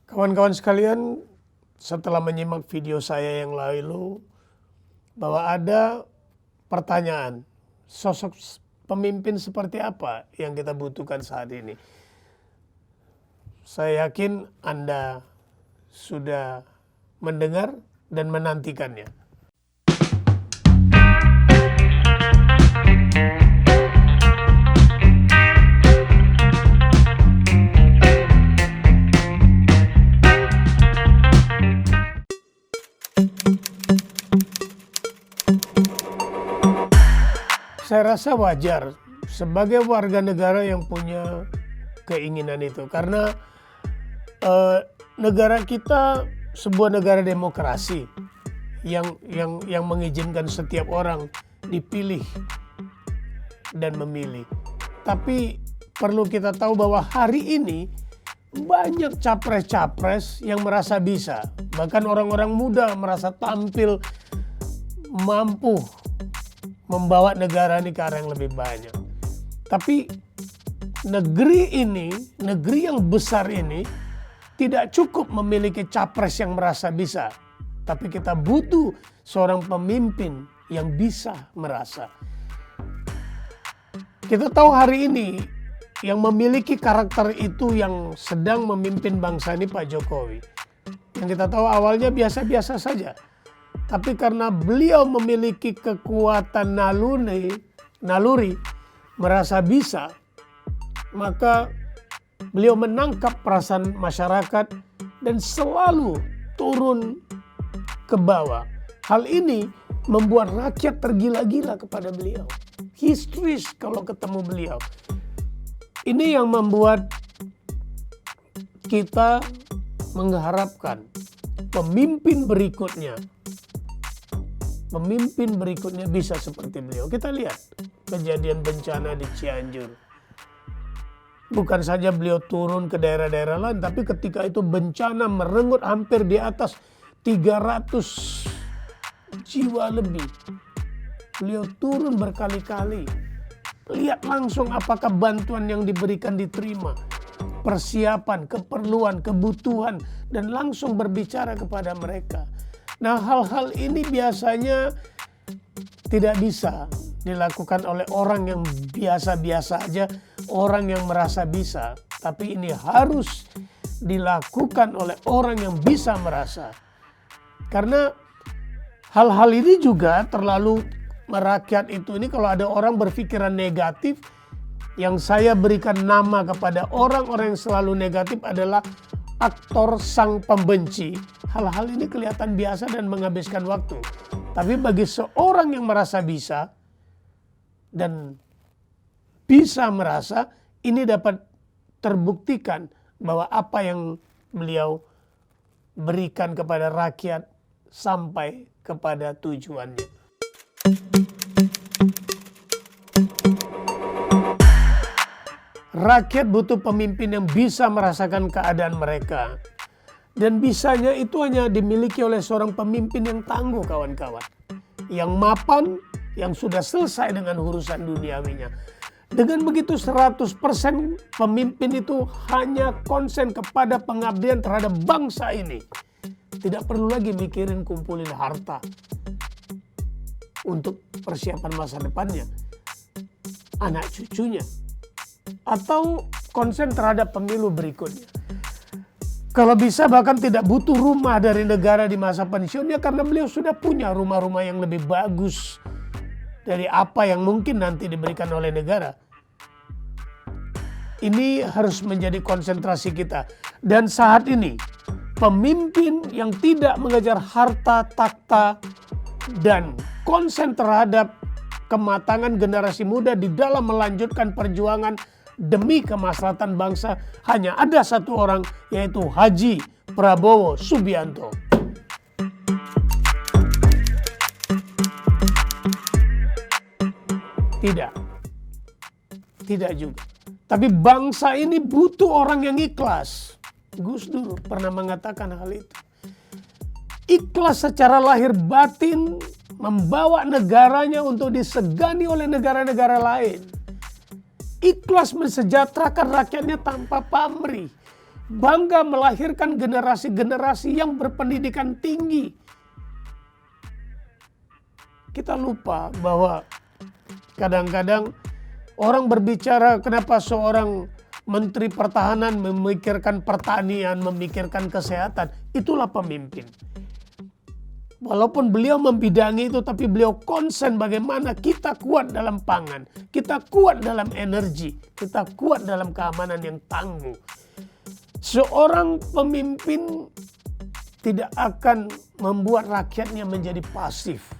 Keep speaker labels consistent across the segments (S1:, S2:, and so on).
S1: Kawan-kawan sekalian, setelah menyimak video saya yang lalu, bahwa ada pertanyaan, sosok pemimpin seperti apa yang kita butuhkan saat ini. Saya yakin Anda sudah mendengar dan menantikannya. Saya rasa wajar sebagai warga negara yang punya keinginan itu, karena negara kita sebuah negara demokrasi yang mengizinkan setiap orang dipilih dan memilih. Tapi perlu kita tahu bahwa hari ini banyak capres-capres yang merasa bisa, bahkan orang-orang muda merasa tampil mampu membawa negara ini ke arah yang lebih banyak. Tapi negeri ini, negeri yang besar ini tidak cukup memiliki capres yang merasa bisa. Tapi kita butuh seorang pemimpin yang bisa merasa. Kita tahu hari ini yang memiliki karakter itu yang sedang memimpin bangsa ini Pak Jokowi. Yang kita tahu awalnya biasa-biasa saja. Tapi karena beliau memiliki kekuatan naluri, merasa bisa, maka beliau menangkap perasaan masyarakat dan selalu turun ke bawah. Hal ini membuat rakyat tergila-gila kepada beliau. Histeris kalau ketemu beliau. Ini yang membuat kita mengharapkan pemimpin berikutnya bisa seperti beliau. Kita lihat kejadian bencana di Cianjur. Bukan saja beliau turun ke daerah-daerah lain, tapi ketika itu bencana merenggut hampir di atas 300 jiwa lebih. Beliau turun berkali-kali. Lihat langsung apakah bantuan yang diberikan diterima. Persiapan, keperluan, kebutuhan, dan langsung berbicara kepada mereka. Nah, hal-hal ini biasanya tidak bisa dilakukan oleh orang yang biasa-biasa aja, orang yang merasa bisa. Tapi ini harus dilakukan oleh orang yang bisa merasa. Karena hal-hal ini juga terlalu merakyat itu. Ini kalau ada orang berpikiran negatif, yang saya berikan nama kepada orang-orang yang selalu negatif adalah aktor sang pembenci. Hal-hal ini kelihatan biasa dan menghabiskan waktu. Tapi bagi seorang yang merasa bisa dan bisa merasa, ini dapat terbuktikan bahwa apa yang beliau berikan kepada rakyat sampai kepada tujuannya. Rakyat butuh pemimpin yang bisa merasakan keadaan mereka. Dan bisanya itu hanya dimiliki oleh seorang pemimpin yang tangguh, kawan-kawan. Yang mapan, yang sudah selesai dengan urusan duniawinya. Dengan begitu 100% pemimpin itu hanya konsen kepada pengabdian terhadap bangsa ini. Tidak perlu lagi mikirin kumpulin harta untuk persiapan masa depannya, anak cucunya, atau konsen terhadap pemilu berikutnya. Kalau bisa bahkan tidak butuh rumah dari negara di masa pensiunnya, karena beliau sudah punya rumah-rumah yang lebih bagus dari apa yang mungkin nanti diberikan oleh negara. Ini harus menjadi konsentrasi kita. Dan saat ini pemimpin yang tidak mengejar harta, takhta, dan konsen terhadap kematangan generasi muda di dalam melanjutkan perjuangan demi kemaslahatan bangsa, hanya ada satu orang, yaitu Haji Prabowo Subianto. Tidak juga. Tapi bangsa ini butuh orang yang ikhlas. Gus Dur pernah mengatakan hal itu. Ikhlas secara lahir batin membawa negaranya untuk disegani oleh negara-negara lain. Ikhlas mensejahterakan rakyatnya tanpa pamrih. bangga melahirkan generasi-generasi yang berpendidikan tinggi. Kita lupa bahwa kadang-kadang orang berbicara kenapa seorang Menteri Pertahanan memikirkan pertanian, memikirkan kesehatan. Itulah pemimpin. Walaupun beliau membidangi itu, tapi beliau konsen bagaimana kita kuat dalam pangan, kita kuat dalam energi, kita kuat dalam keamanan yang tangguh. Seorang pemimpin tidak akan membuat rakyatnya menjadi pasif,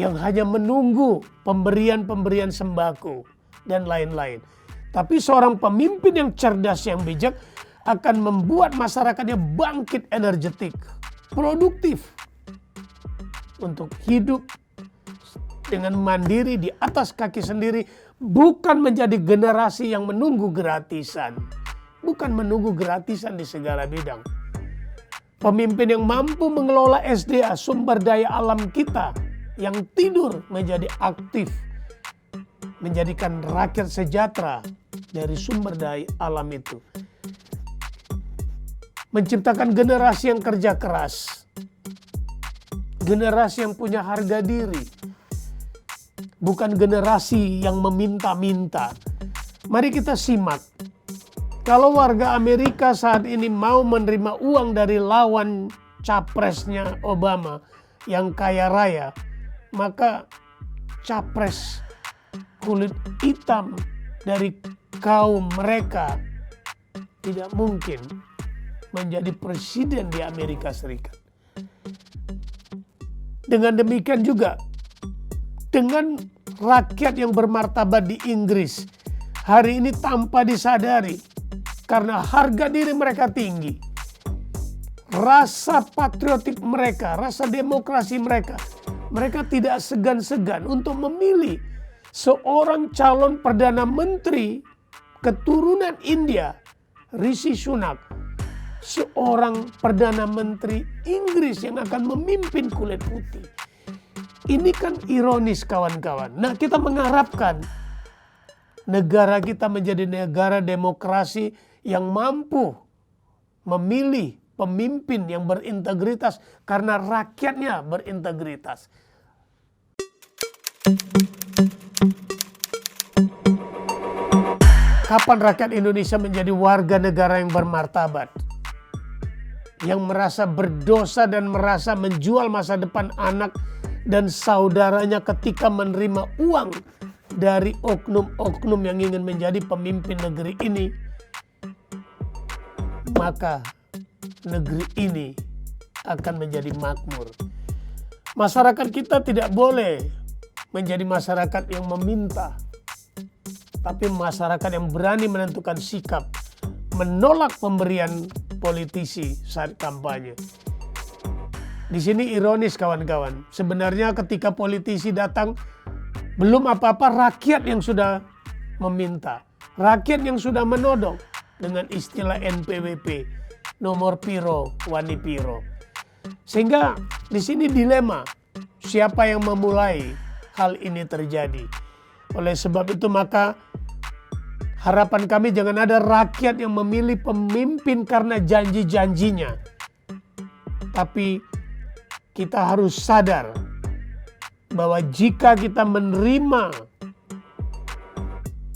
S1: yang hanya menunggu pemberian-pemberian sembako dan lain-lain. Tapi seorang pemimpin yang cerdas, yang bijak, akan membuat masyarakatnya bangkit energetik, produktif untuk hidup dengan mandiri di atas kaki sendiri, bukan menjadi generasi yang menunggu gratisan, bukan menunggu gratisan di segala bidang. Pemimpin yang mampu mengelola SDA, sumber daya alam kita, yang tidur menjadi aktif, menjadikan rakyat sejahtera dari sumber daya alam itu. Menciptakan generasi yang kerja keras, generasi yang punya harga diri, bukan generasi yang meminta-minta. Mari kita simak. Kalau warga Amerika saat ini mau menerima uang dari lawan capresnya Obama yang kaya raya, maka capres kulit hitam dari kaum mereka tidak mungkin menjadi presiden di Amerika Serikat. Dengan demikian juga dengan rakyat yang bermartabat di Inggris hari ini tanpa disadari, karena harga diri mereka tinggi, rasa patriotik mereka, rasa demokrasi mereka, mereka tidak segan-segan untuk memilih seorang calon Perdana Menteri keturunan India, Rishi Sunak, seorang Perdana Menteri Inggris yang akan memimpin kulit putih. Ini kan ironis, kawan-kawan. Nah, kita mengharapkan negara kita menjadi negara demokrasi yang mampu memilih pemimpin yang berintegritas karena rakyatnya berintegritas. Kapan rakyat Indonesia menjadi warga negara yang bermartabat, yang merasa berdosa dan merasa menjual masa depan anak dan saudaranya ketika menerima uang dari oknum-oknum yang ingin menjadi pemimpin negeri ini, maka negeri ini akan menjadi makmur. Masyarakat kita tidak boleh menjadi masyarakat yang meminta, tapi masyarakat yang berani menentukan sikap, menolak pemberian politisi saat kampanye. Di sini ironis, kawan-kawan. Sebenarnya ketika politisi datang, belum apa-apa rakyat yang sudah meminta. Rakyat yang sudah menodong dengan istilah NPWP, nomor piro, wani piro. Sehingga di sini dilema, siapa yang memulai hal ini terjadi. Oleh sebab itu maka harapan kami jangan ada rakyat yang memilih pemimpin karena janji-janjinya. Tapi kita harus sadar bahwa jika kita menerima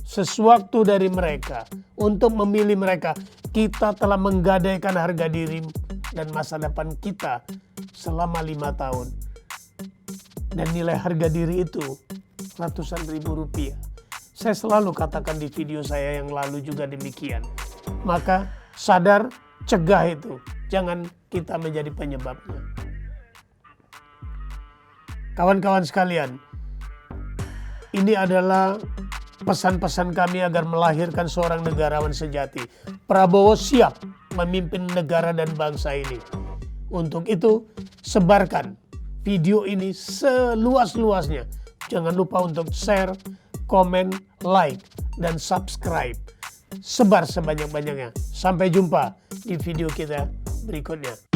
S1: sesuatu dari mereka untuk memilih mereka, kita telah menggadaikan harga diri dan masa depan kita selama 5 tahun. Dan nilai harga diri itu ratusan ribu rupiah. Saya selalu katakan di video saya yang lalu juga demikian. Maka sadar, cegah itu. Jangan kita menjadi penyebabnya. Kawan-kawan sekalian, ini adalah pesan-pesan kami agar melahirkan seorang negarawan sejati. Prabowo siap memimpin negara dan bangsa ini. Untuk itu, sebarkan video ini seluas-luasnya. Jangan lupa untuk share, komen, like, dan subscribe. Sebar sebanyak-banyaknya. Sampai jumpa di video kita berikutnya.